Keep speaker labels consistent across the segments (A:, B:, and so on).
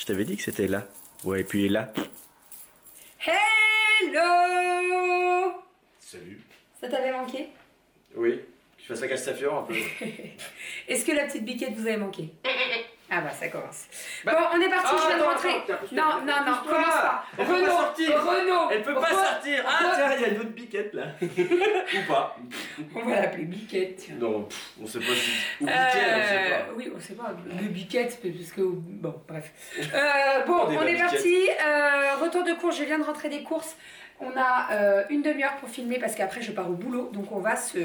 A: t'avais dit que c'était là. Ouais, et puis là.
B: Hello!
A: Salut.
B: Ça t'avait manqué?
A: Oui, je fasse la Castafiore un peu.
B: Est-ce que la petite biquette vous avait manqué? Ah bah ça commence.
A: Bah,
B: bon, on est parti, je viens de
A: attends,
B: rentrer.
A: attends,
B: Non, commence pas.
A: Elle peut pas sortir.
B: Renaud,
A: Elle peut pas sortir. Ah tiens, il y a une autre biquette là. Ou pas.
B: On va l'appeler biquette, tiens.
A: Non, on sait pas si... Ou biquette, on sait pas.
B: Oui, on sait pas. Le biquette, parce que... Bon, bref. Bon,
A: On est
B: on est
A: biquette.
B: parti. Retour de course, je viens de rentrer des courses. On a une demi-heure pour filmer parce qu'après je pars au boulot. Donc on va se...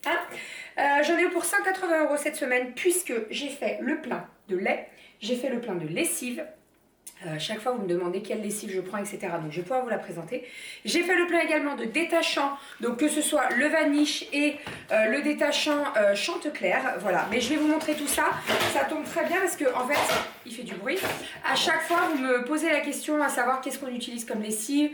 B: Hein, j'en ai eu pour 180 € cette semaine puisque j'ai fait le plein de lait, j'ai fait le plein de lessive. Chaque fois vous me demandez quelle lessive je prends, etc. Donc je vais pouvoir vous la présenter. J'ai fait le plein également de détachant, donc que ce soit le vaniche et le détachant Chanteclair. Voilà, mais je vais vous montrer tout ça. Ça tombe très bien parce que en fait il fait du bruit. À chaque fois vous me posez la question à savoir qu'est-ce qu'on utilise comme lessive,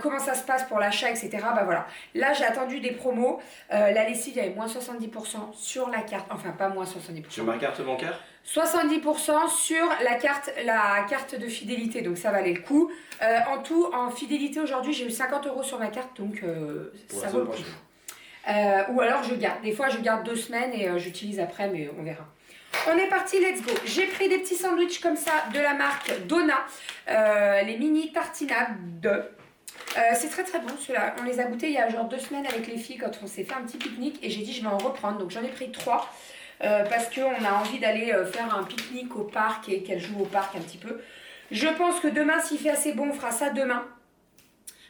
B: comment ça se passe pour l'achat, etc. Bah voilà, là j'ai attendu des promos. La lessive il y avait moins 70% sur la carte, enfin pas moins 70%.
A: Sur ma carte bancaire
B: 70% sur la carte de fidélité, donc ça valait le coup. En tout, en fidélité aujourd'hui, j'ai eu 50 € sur ma carte, donc ça vaut le coup. Ou alors je garde. Des fois, je garde 2 semaines et j'utilise après, mais on verra. On est parti, let's go. J'ai pris des petits sandwichs comme ça de la marque Donna, les mini tartinables. C'est très très bon ceux-là. On les a goûtés il y a genre 2 semaines avec les filles quand on s'est fait un petit pique-nique et j'ai dit je vais en reprendre. Donc j'en ai pris 3 parce qu'on a envie d'aller faire un pique-nique au parc et qu'elle joue au parc un petit peu. Je pense que demain, s'il fait assez bon, on fera ça demain.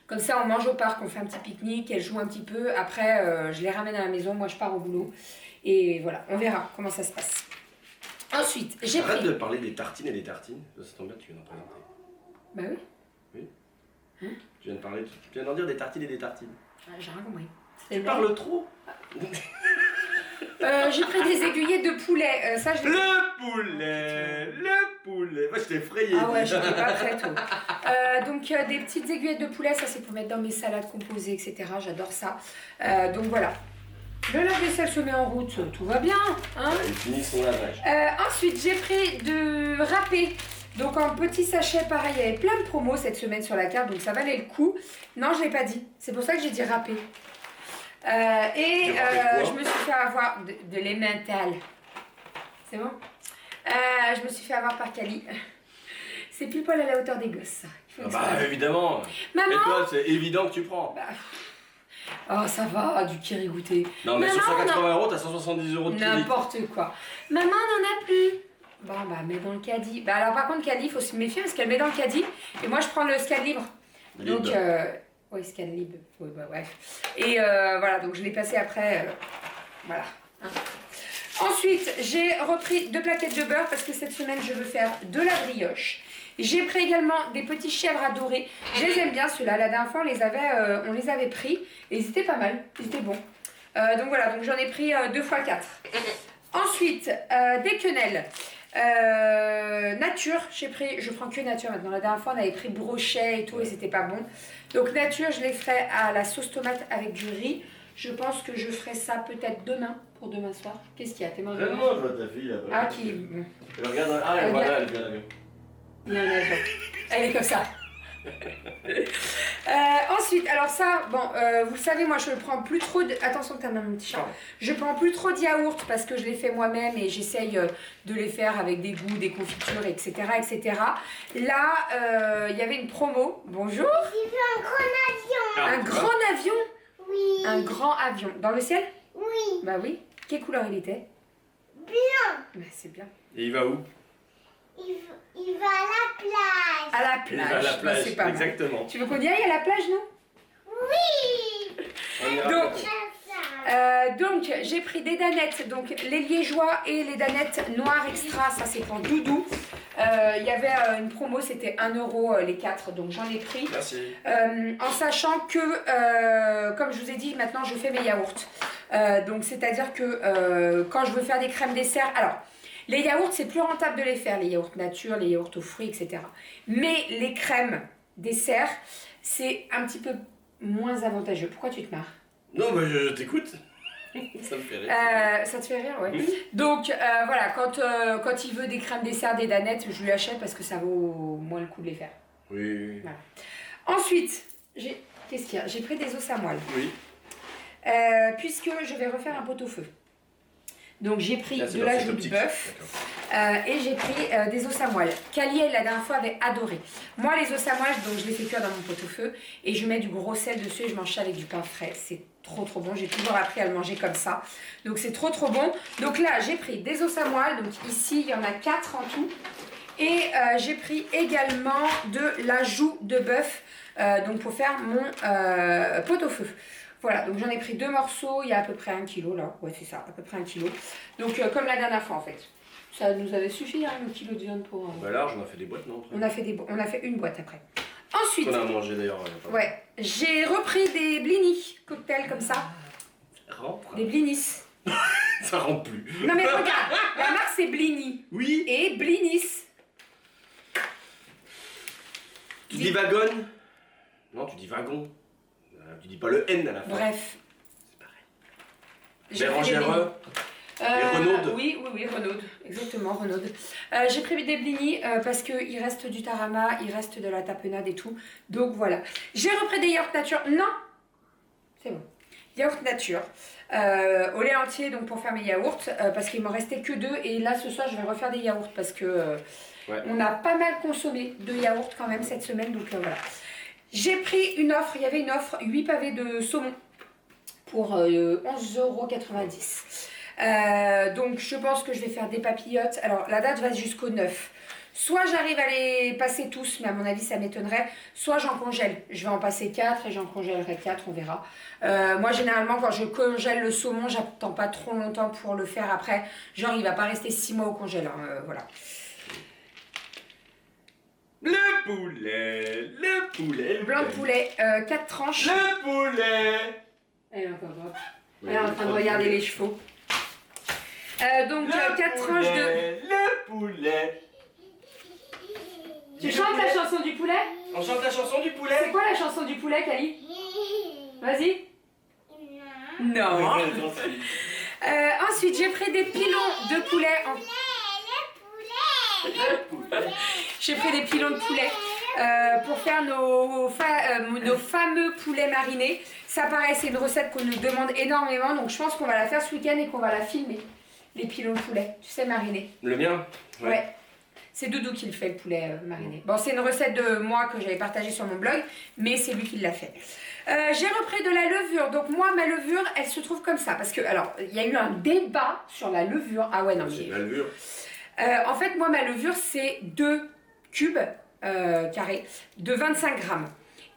B: Comme ça, on mange au parc, on fait un petit pique-nique, elle joue un petit peu. Après, je les ramène à la maison, moi je pars au boulot. Et voilà, on verra comment ça se passe. Ensuite, j'ai pris...
A: Arrête de parler des tartines et des tartines. Ça tombe bien, tu viens d'en présenter.
B: Bah oui.
A: Oui.
B: Hein?
A: Tu viens d'en dire des tartines et des tartines.
B: Ah, j'ai rien compris.
A: Tu parles trop.
B: J'ai pris des aiguillettes de poulet. Ça, je
A: Le poulet. Moi, je t'ai effrayé.
B: Ah ouais, j'étais pas prête. Donc, des petites aiguillettes de poulet, ça c'est pour mettre dans mes salades composées, etc. J'adore ça. Donc voilà. Le lave-vaisselle se met en route, tout va bien. Hein,
A: Il finit son lavage.
B: ensuite, j'ai pris de râpé. Donc en petit sachet, pareil, il y avait plein de promos cette semaine sur la carte, donc ça valait le coup. Non, je l'ai pas dit. C'est pour ça que j'ai dit râpé. Je me suis fait avoir de l'emmental. C'est bon? Je me suis fait avoir par Cali. C'est pile poil à la hauteur des gosses.
A: Ah bah évidemment.
B: Maman.
A: Et toi, c'est évident que tu prends.
B: Bah, oh ça va, du kiri goûté.
A: Non mais
B: Maman,
A: sur 180 €, t'as 170 € de kiri.
B: N'importe quoi. Maman, on n'en a plus. Bon bah mets dans le caddie. Bah alors par contre caddie, il faut se méfier parce qu'elle met dans le caddie. Et moi je prends le Scad libre. Donc oui, Scad libre. Ouais, bah, bref. Et voilà, donc je l'ai passé après. Voilà. Hein. Ensuite, j'ai repris 2 plaquettes de beurre parce que cette semaine je veux faire de la brioche. J'ai pris également des petits chèvres à dorer. Je les aime bien ceux-là. La dernière fois on les avait pris et ils étaient pas mal. Ils étaient bons. Donc voilà, donc j'en ai pris 2 x 4. Ensuite, des quenelles. Nature, je prends que nature maintenant. La dernière fois on avait pris brochet et tout et c'était pas bon. Donc nature, je les ferai à la sauce tomate avec du riz. Je pense que je ferai ça peut-être demain, pour demain soir. Qu'est-ce qu'il y a? T'es mangé?
A: Vraiment, je vois ta fille là-bas.
B: Ah, qui...
A: Elle regarde... Ah, et voilà, elle vient là-bas.
B: Il y a un avion. Elle est comme ça. Ensuite, alors ça, bon, vous le savez, moi je ne prends plus trop de... Attention que t'as même un petit chat. Je prends plus trop de yaourt parce que je les fais moi-même et j'essaye de les faire avec des goûts, des confitures, etc. etc. Là, il y avait une promo. Bonjour.
C: J'ai vu un grand avion.
B: Un grand avion?
C: Oui.
B: Un grand avion. Dans le ciel?
C: Oui.
B: Bah oui. Quelle couleur il était?
C: Bien.
B: Bah c'est bien.
A: Et il va où?
C: Il va à la plage.
B: À la
A: Il va à
B: plage.
A: la plage,
B: Bah, c'est pas mal.
A: exactement.
B: Tu veux qu'on y aille à la plage, non?
C: Oui.
A: On ira
B: Donc,
A: peut-être.
B: donc j'ai pris des danettes, donc les liégeois et les danettes noires extra, ça c'est pour Doudou. Il y avait une promo, c'était 1 € les 4, donc j'en ai pris.
A: Merci.
B: En sachant que, comme je vous ai dit, maintenant je fais mes yaourts. Donc c'est-à-dire que quand je veux faire des crèmes dessert, alors les yaourts c'est plus rentable de les faire, les yaourts nature, les yaourts aux fruits, etc. Mais les crèmes dessert, c'est un petit peu moins avantageux. Pourquoi tu te marres?
A: Non, mais je t'écoute. Ça me fait rire.
B: Ça te fait rire, ouais. Donc voilà, quand il veut des crèmes dessert, des danettes, je lui achète parce que ça vaut moins le coup de les faire.
A: Oui.
B: Voilà. Ensuite, qu'est-ce qu'il y a? J'ai pris des os à moelle.
A: Oui.
B: Puisque je vais refaire un pot-au-feu. Donc j'ai pris
A: Là,
B: de la joue de bœuf et j'ai pris des os à moelle. Cali, la dernière fois, avait adoré. Moi, les os à moelle, donc je les fais cuire dans mon pot-au-feu et je mets du gros sel dessus et je mange ça avec du pain frais. C'est trop bon. J'ai toujours appris à le manger comme ça. Donc c'est trop bon. Donc là, j'ai pris des os à moelle. Donc ici, il y en a 4 en tout. Et j'ai pris également de la joue de bœuf donc pour faire mon pot-au-feu. Voilà, donc j'en ai pris 2 morceaux, il y a à peu près 1 kg là. Ouais, c'est ça, à peu près 1 kg. Donc comme la dernière fois en fait. Ça nous avait suffi, hein, le kilo de viande pour...
A: Bah large, on a fait des boîtes, non?
B: On a fait une boîte après. Ensuite...
A: On a mangé d'ailleurs.
B: Ouais, j'ai repris des blinis cocktails comme ça.
A: Rentre.
B: Des blinis.
A: Ça rentre plus.
B: Non mais regarde, la marque c'est Blini.
A: Oui.
B: Et blinis.
A: Tu dis wagon? Non, tu dis wagon. Tu dis pas le N à la fin.
B: Bref.
A: C'est pareil. Bérangère. Et Renaud.
B: Oui, Renaud. Exactement, Renaud. J'ai pris des blinis parce qu'il reste du tarama, il reste de la tapenade et tout. Donc voilà. J'ai repris des yaourts nature. Non. C'est bon. Yaourt nature. Au lait entier donc pour faire mes yaourts parce qu'il m'en restait que 2 et là ce soir je vais refaire des yaourts parce que on a pas mal consommé de yaourts quand même cette semaine donc voilà. J'ai pris une offre, il y avait une offre 8 pavés de saumon pour 11,90 €. Donc je pense que je vais faire des papillotes. Alors la date va jusqu'au 9. Soit j'arrive à les passer tous, mais à mon avis ça m'étonnerait, soit j'en congèle. Je vais en passer 4 et j'en congèlerai 4, on verra. Moi généralement quand je congèle le saumon, j'attends pas trop longtemps pour le faire après. Genre il va pas rester 6 mois au congèle, hein, voilà.
A: Le poulet.
B: Blanc de poulet, 4 tranches.
A: Le poulet.
B: Elle est encore droite. Elle est en train de regarder les chevaux. Donc 4 tranches de...
A: Le poulet.
B: Tu chantes la chanson du poulet?
A: On chante la chanson du poulet.
B: C'est quoi la chanson du poulet, Kali? Vas-y. Non. Ensuite, j'ai pris des pilons de poulet. J'ai pris des pilons de poulet pour faire nos fameux poulets marinés. Ça pareil, c'est une recette qu'on nous demande énormément. Donc je pense qu'on va la faire ce week-end et qu'on va la filmer. Les pilons de poulet, tu sais, marinés.
A: Le mien?
B: Ouais. C'est Doudou qui le fait, le poulet mariné. Bon, c'est une recette de moi que j'avais partagée sur mon blog, mais c'est lui qui l'a fait. J'ai repris de la levure. Donc moi, ma levure, elle se trouve comme ça. Parce que, alors, il y a eu un débat sur la levure. Ah ouais, non mais...
A: C'est la levure.
B: En fait, moi, ma levure, c'est 2 cubes carrés de 25 grammes.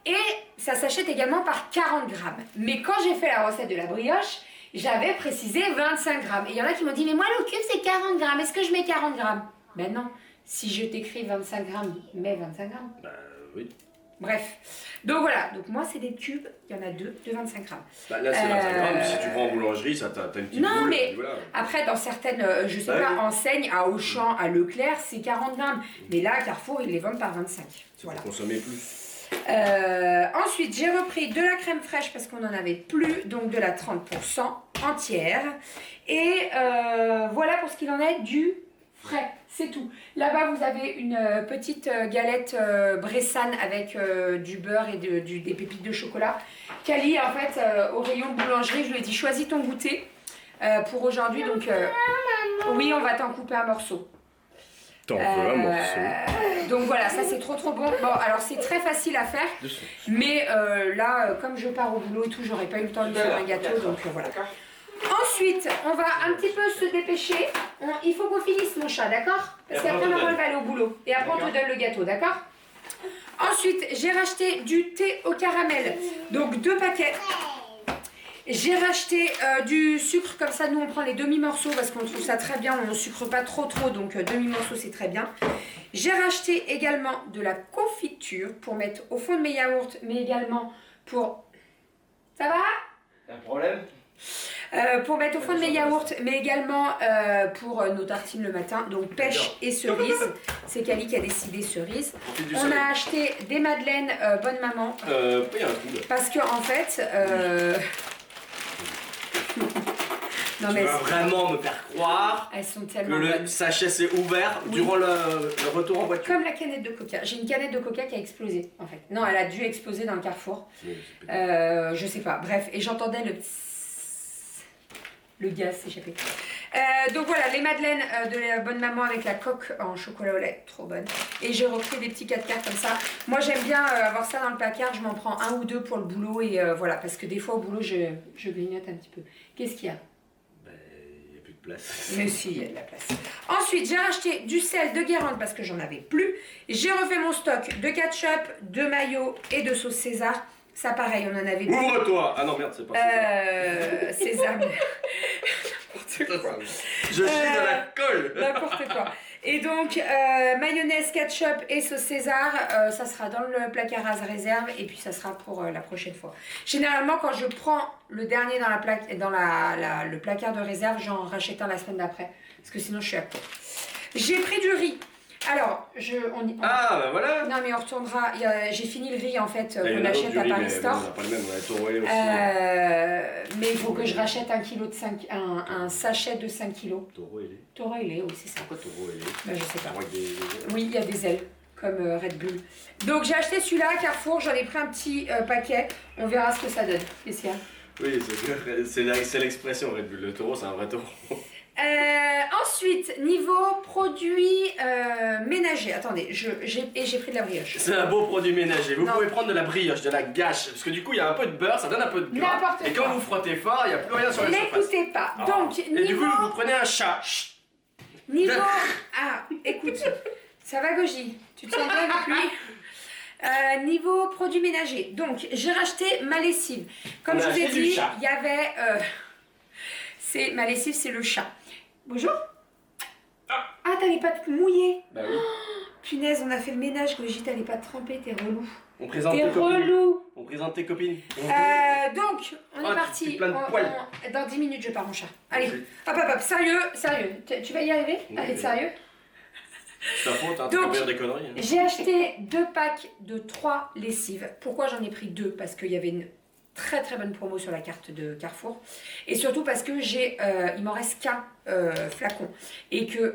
B: Et ça s'achète également par 40 grammes. Mais quand j'ai fait la recette de la brioche, j'avais précisé 25 grammes. Et il y en a qui m'ont dit, mais moi, le cube, c'est 40 grammes. Est-ce que je mets 40 grammes? Ben non. Si je t'écris 25 grammes, mets 25 grammes.
A: Bah oui.
B: Bref. Donc voilà. Donc moi, c'est des cubes. Il y en a 2 de 25 grammes.
A: Bah là, c'est 25 grammes. Si tu prends en boulangerie, ça t'as une petite
B: non,
A: boule.
B: mais
A: Voilà.
B: après, dans certaines, je sais
A: Ouais,
B: pas,
A: oui.
B: enseignes, à Auchan, à Leclerc, c'est 40 grammes. Mais là, à Carrefour, ils les vendent par 25. Voilà.
A: Consommer plus.
B: Ensuite, j'ai repris de la crème fraîche parce qu'on n'en avait plus, donc de la 30% entière. Et voilà pour ce qu'il en est du frais, c'est tout. Là-bas, vous avez une petite galette Bressane avec du beurre et des pépites de chocolat. Kali, en fait, au rayon de boulangerie, je lui ai dit choisis ton goûter pour aujourd'hui. Donc, oui, on va t'en couper un morceau.
A: T'en veux un morceau.
B: Donc voilà, ça c'est trop bon. Bon, alors c'est très facile à faire, mais là, comme je pars au boulot et tout, j'aurais pas eu le temps de faire un gâteau, donc voilà. Ensuite, on va un petit peu se dépêcher. Il faut qu'on finisse mon chat, d'accord? Parce qu'après, maman elle va aller au boulot. Et après, on te donne le gâteau, d'accord? Ensuite, j'ai racheté du thé au caramel, donc 2 paquets. J'ai racheté du sucre, comme ça nous on prend les demi-morceaux parce qu'on trouve ça très bien, on ne sucre pas trop donc demi-morceaux c'est très bien. J'ai racheté également de la confiture pour mettre au fond de mes yaourts, mais également pour... Ça va?
A: Y'a un problème?
B: Pour mettre au fond de mes yaourts, mais également pour nos tartines le matin, donc pêche et cerise. C'est Kali qui a décidé cerise. On a acheté des madeleines Bonne Maman.
A: Pourquoi il y a un trou là?
B: Parce que en fait... Non,
A: Tu
B: mais
A: vas vraiment me faire croire
B: elles sont
A: que
B: tellement
A: le
B: bonnes.
A: sachet s'est ouvert
B: Oui.
A: durant le retour en voiture.
B: Comme la canette de coca. J'ai une canette de coca qui a explosé en fait. Non, elle a dû exploser dans le carrefour.
A: Oui, c'est pété.
B: Je sais pas. Bref, et j'entendais le gaz s'échapper. Donc voilà, les madeleines de la bonne maman avec la coque en chocolat au lait, trop bonne. Et j'ai repris des petits 4 quarts comme ça. Moi j'aime bien avoir ça dans le placard, je m'en prends un ou deux pour le boulot et voilà, parce que des fois au boulot je grignote un petit peu. Qu'est-ce qu'il y a?
A: Ben, il n'y a plus de place.
B: Mais si, il y a de la place. Ensuite, j'ai racheté du sel de Guérande parce que j'en avais plus. J'ai refait mon stock de ketchup, de mayo et de sauce César. Ça pareil, on en avait plus.
A: Ouvre-toi! Ah non, merde, c'est pas ça.
B: César.
A: Je suis dans la colle!
B: N'importe quoi. Et donc, mayonnaise, ketchup et sauce César, ça sera dans le placard à réserve et puis ça sera pour la prochaine fois. Généralement, quand je prends le dernier dans, le placard de réserve, j'en rachète un la semaine d'après. Parce que sinon, je suis à court. J'ai pris du riz. Alors,
A: Ah, ben voilà!
B: Non, mais on retournera. J'ai fini le riz en fait
A: Il y en
B: qu'on
A: a d'autres
B: achète
A: du
B: à
A: riz,
B: Paris
A: mais
B: Store.
A: bon, on n'a pas le même, on a Toro aussi.
B: Mais il faut que je rachète un sachet de 5 kilos.
A: Taureau ailé.
B: Taureau ailé, oui, c'est ça.
A: Pourquoi taureau ailé?
B: Ben, je sais pas.
A: Avec des...
B: Oui, il y a des ailes, comme Red Bull. Donc j'ai acheté celui-là à Carrefour, j'en ai pris un petit paquet. On verra ce que ça donne. Qu'est-ce qu'il y a?
A: Oui, c'est l'expression Red Bull. Le taureau, c'est un vrai taureau.
B: Ensuite, niveau produits ménagers. Attendez, j'ai pris de la brioche.
A: C'est un beau produit ménager. Vous
B: Non.
A: pouvez prendre de la brioche, de la gâche, parce que du coup il y a un peu de beurre, ça donne un peu de gras.
B: N'importe
A: Et
B: quoi.
A: quand vous frottez fort, il n'y a plus rien sur la surface.
B: N'écoutez pas.
A: Ah.
B: Donc,
A: Et du coup, vous prenez un chat. Chut.
B: Niveau... Ah, écoute, ça va Goji, tu te sens bien avec lui? Niveau produits ménagers, donc j'ai racheté ma lessive. Comme
A: On a
B: je vous ai
A: acheté du
B: dit,
A: chat.
B: il y avait... ma lessive, c'est le chat. Bonjour. Ah, t'as les pattes mouillées.
A: Bah oui.
B: Punaise, on a fait le ménage, Goji, t'as les pattes trempées, t'es relou.
A: On présente
B: T'es
A: tes copines.
B: relou.
A: On présente tes copines.
B: Donc, on
A: Ah,
B: est parti.
A: t'es plein de poils.
B: Dans 10 minutes, je pars mon chat. Allez,
A: Oui.
B: hop, hop, hop, sérieux. Tu vas y arriver?
A: Oui,
B: Allez,
A: oui.
B: sérieux.
A: C'est ta faute, hein, tu
B: Donc,
A: peux dire des conneries. Hein.
B: J'ai acheté 2 packs de 3 lessives. Pourquoi j'en ai pris 2? Parce qu'il y avait une très très bonne promo sur la carte de Carrefour. Et surtout parce que il m'en reste qu'un flacon. Et que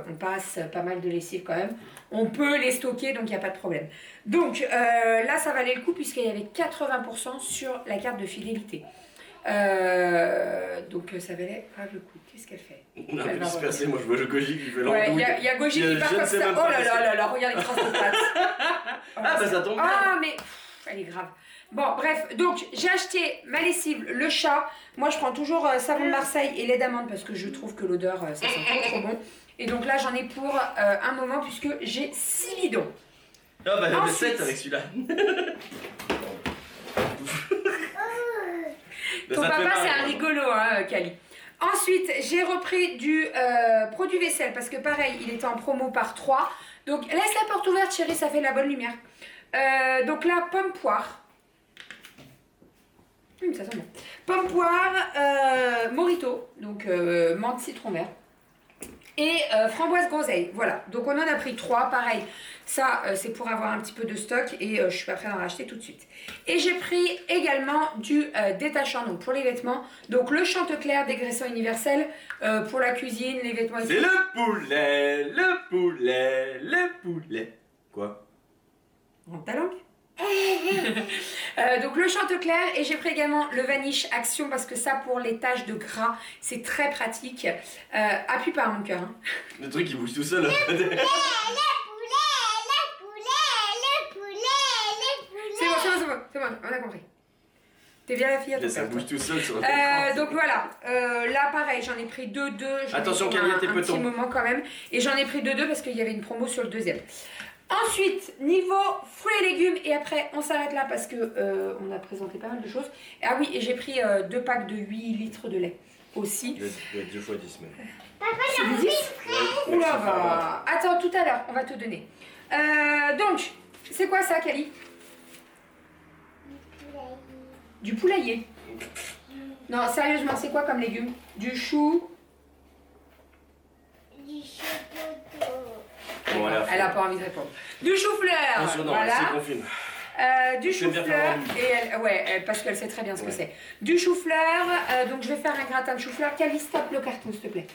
B: on passe pas mal de lessives quand même. On peut les stocker, donc il n'y a pas de problème. Donc là, ça valait le coup puisqu'il y avait 80% sur la carte de fidélité. Donc ça valait grave le coup. Qu'est-ce qu'elle fait?
A: On a un
B: Elle
A: peu
B: va
A: dispersé, moi je vois Goji qui fait
B: Ouais,
A: l'andouille.
B: il y a Goji
A: Je
B: qui part
A: ne
B: comme
A: sais
B: ça.
A: même
B: Oh
A: pas
B: là
A: qu'est-ce
B: là
A: que-
B: là là, regarde les traces de pattes.
A: Ah bah ça tombe bien.
B: Ah mais elle est grave. Bon bref, donc j'ai acheté ma lessive, le chat. Moi je prends toujours savon de Marseille et lait d'amande parce que je trouve que l'odeur ça sent trop bon. Et donc là j'en ai pour un moment puisque j'ai 6 bidons.
A: Ah bah j'avais
B: Ensuite.
A: 7 avec celui-là. Mais
B: Ton
A: ça te fait
B: papa c'est
A: marrer,
B: un
A: pardon.
B: rigolo hein Cali. Ensuite j'ai repris du produit vaisselle parce que pareil il était en promo par 3. Donc laisse la porte ouverte chérie, ça fait de la bonne lumière. Donc là pomme poire. Ça sent bon. Pomme poire, morito, donc menthe citron vert. Et framboise groseille, voilà. Donc on en a pris 3, pareil. Ça, c'est pour avoir un petit peu de stock et je suis pas prête d'en racheter tout de suite. Et j'ai pris également du détachant, donc pour les vêtements. Donc le Chantecler dégraissant universel pour la cuisine, les vêtements et
A: C'est
B: tout.
A: le poulet, le poulet, le poulet. Quoi?
B: Rentre ta langue. Donc le Chantecler et j'ai pris également le Vanish Action parce que ça pour les taches de gras c'est très pratique. Appuie pas mon cœur. Hein.
A: Le truc qui bouge tout seul.
B: C'est bon, on a compris. T'es bien la fille à ton
A: Et ça
B: père,
A: bouge
B: toi.
A: tout seul sur le
B: Donc voilà, là pareil, j'en ai pris 2.
A: Attention,
B: Camille,
A: Camille, tes
B: un petit
A: petons.
B: moment quand même. Et j'en ai pris 2 parce qu'il y avait une promo sur le deuxième. Ensuite, niveau fruits et légumes, et après on s'arrête là parce que on a présenté pas mal de choses. Ah oui, et j'ai pris 2 packs de 8 litres de lait aussi.
A: Il y a 2 fois 10 même.
B: C'est du 10. Oula, bah. Attends, tout à l'heure, on va te donner. Donc, c'est quoi ça, Cali? Du poulailler. Non, sérieusement, c'est quoi comme légumes? Du chou.
A: Bon, allez,
B: Elle a pas envie de répondre. Du chou-fleur.
A: Attention, non,
B: Voilà.
A: c'est confine.
B: Du
A: J'aime bien
B: chou-fleur,
A: faire
B: parce qu'elle sait très bien ce que
A: Ouais.
B: c'est. Du chou-fleur, donc je vais faire un gratin de chou-fleur. Cali, stop le carton, s'il te plaît.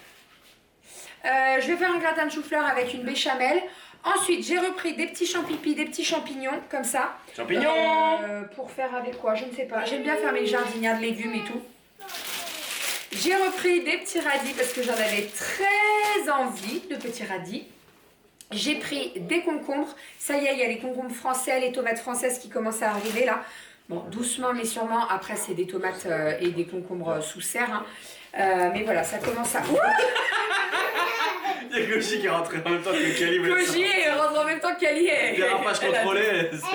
B: Je vais faire un gratin de chou-fleur avec une béchamel. Ensuite, j'ai repris des petits champipis, des petits champignons, comme ça.
A: Champignons.
B: Pour faire avec quoi? Je ne sais pas. J'aime bien faire mes jardinières de légumes et tout. J'ai repris des petits radis parce que j'en avais très envie de petits radis. J'ai pris des concombres. Ça y est, il y a les concombres français, les tomates françaises qui commencent à arriver là. Bon, doucement mais sûrement. Après, c'est des tomates et des concombres sous serre. Hein. Mais voilà, ça commence à...
A: Il y a Koji qui est rentré en même temps que Kali.
B: Koji rentre en même temps qu'Ali.
A: Dérapage contrôlé.
C: Elle a glissé.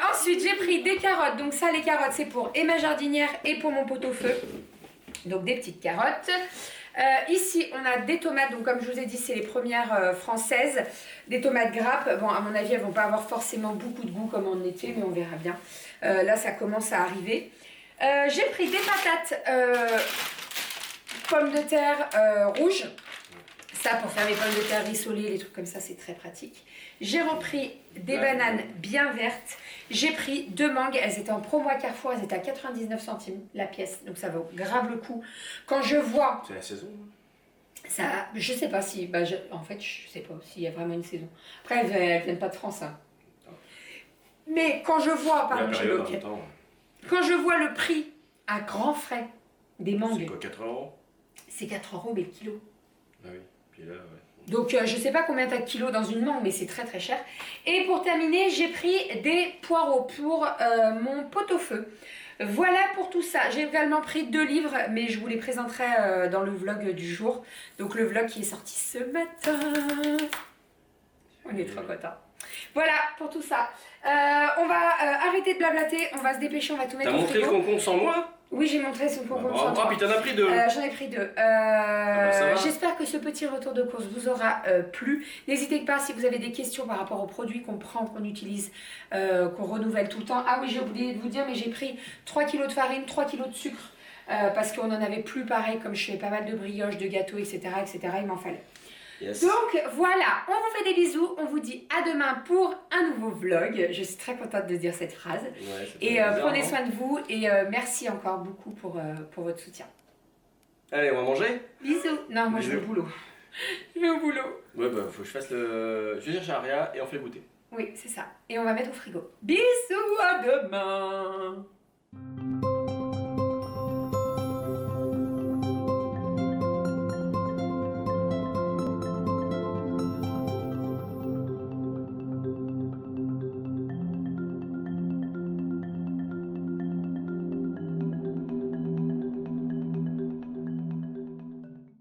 B: Ensuite, j'ai pris des carottes. Donc ça, les carottes, c'est pour et ma jardinière et pour mon pot-au-feu. Donc des petites carottes. Ici, on a des tomates. Donc comme je vous ai dit, c'est les premières françaises. Des tomates grappes. Bon, à mon avis, elles vont pas avoir forcément beaucoup de goût comme en été, mais on verra bien. Là, ça commence à arriver. J'ai pris des patates pommes de terre rouges. Ça, pour faire mes pommes de terre rissolées, les trucs comme ça, c'est très pratique. J'ai repris des bananes bien vertes. J'ai pris 2 mangues. Elles étaient en promo à Carrefour. Elles étaient à 99 centimes la pièce. Donc ça vaut grave le coup. Quand je vois...
A: C'est la saison.
B: ça, je sais pas si... en fait, je sais pas s'il y a vraiment une saison. Après, elles viennent pas de France. Hein. Mais quand je vois... Pardon, j'ai bloqué. Quand je vois le prix à grands frais des mangues...
A: C'est quoi, 4 €?
B: C'est 4 € mais le kilo.
A: Ah oui, puis là, ouais.
B: Donc je sais pas combien t'as de kilos dans une mangue, mais c'est très très cher. Et pour terminer, j'ai pris des poireaux pour mon pot-au-feu. Voilà pour tout ça. J'ai également pris 2 livres, mais je vous les présenterai dans le vlog du jour. Donc le vlog qui est sorti ce matin. On est trop contents. Voilà pour tout ça. On va arrêter de blablater, on va se dépêcher, on va tout mettre
A: T'as
B: au
A: montré le
B: frigo.
A: concombre sans moi?
B: Oui, j'ai montré son concombre.
A: Oh, puis t'en as pris 2.
B: J'en ai pris 2.
A: ça va.
B: J'espère que ce petit retour de course vous aura plu. N'hésitez pas si vous avez des questions par rapport aux produits qu'on prend, qu'on utilise, qu'on renouvelle tout le temps. Ah oui, j'ai oublié de vous dire, mais j'ai pris 3 kg de farine, 3 kg de sucre, parce qu'on n'en avait plus pareil, comme je fais pas mal de brioches, de gâteaux, etc. il m'en fallait.
A: Yes.
B: Donc voilà, on vous fait des bisous, on vous dit à demain pour un nouveau vlog. Je suis très contente de dire cette phrase.
A: Ouais,
B: Et prenez soin de vous et merci encore beaucoup pour votre soutien.
A: Allez, on va manger?
B: Bisous. Non, moi je vais au boulot. Je vais au boulot.
A: Ouais, bah faut que je fasse le... Je vais dire chez Aria et on fait goûter.
B: Oui, c'est ça. Et on va mettre au frigo. Bisous, à demain.